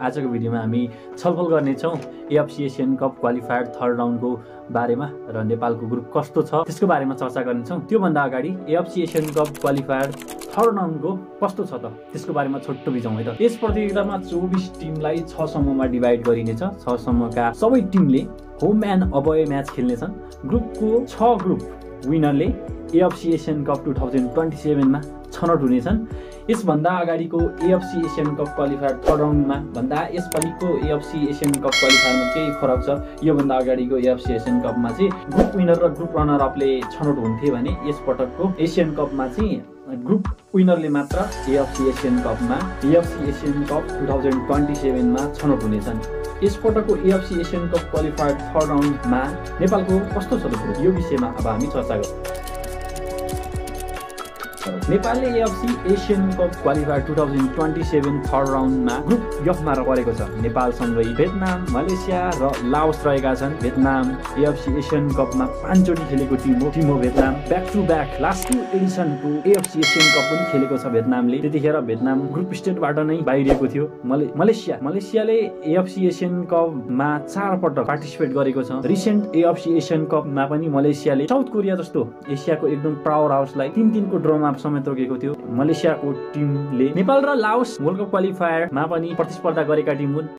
आजको भिडियोमा हामी छलफल गर्नेछौँ AFC Asian cup qualifier third राउन्डको बारेमा र नेपालको ग्रुप कस्तो छ त्यसको बारेमा चर्चा गर्नेछौँ। त्योभन्दा अगाडि AFC Asian cup qualifier third राउन्डको कस्तो छ त त्यसको बारेमा छोटो बिजाउँ है त। यस प्रतियोगितामा 24 टिमलाई 6 समूहमा डिभाइड गरिनेछ। 6 समूहका सबै टिमले होम एन्ड अवे म्याच खेल्नेछन्। ग्रुपको 6 ग्रुप विनरले एएफसी एसियन कप 2027 मा छनौट हुनेछन्। यसभन्दा अगाडिको AFC Asian cup qualifier third राउन्डमा भन्दा यसपालिको एएफसी एसियन कप क्वालिफायरमा केही फरक छ। योभन्दा अगाडिको एएफसी एसियन कपमा चाहिँ ग्रुप विनर र ग्रुप रनर अपले छनौट हुन्थे भने यसपटकको एसियन कपमा चाहिँ ग्रुप विनरले मात्र एएफसी एसियन कप 2027 मा छनौट हुनेछन्। यसपटकको AFC Asian cup qualifier third राउन्डमा नेपालको कस्तो छ त यो विषयमा अब हामी चर्चा गर्छौँ। नेपालले AFC Asian cup qualifier 2027 third राउन्डमा ग्रुप एफमा परेको छ। नेपालसँगै भियतनाम, मलेसिया र लाओस रहेका छन्। भियतनाम एएफसी एसियन कपमा 5 चोटि खेलेको टिम हो Vietnam. Back to back last 2 एडिसनको एएफसी एसियन कप पनि खेलेको छ भियतनामले। त्यतिखेर भियतनाम ग्रुप स्टेजबाट नै बाहिरिएको थियो। मलेसियाले एएफसी एसियन कपमा 4 पटक पार्टिसिपेट गरेको छ। रिसेन्ट एएफसी एसियन कपमा पनि मलेसियाले साउथ कोरिया जस्तो एसियाको एकदम पावर हाउसलाई 3-3 को ड्रमा समेत रोकेको थियो। मलेसियाको टिमले नेपाल र लाओस वर्ल्ड कप क्वालिफायरमा पनि प्रतिस्पर्धा गरेका टिम हुन्।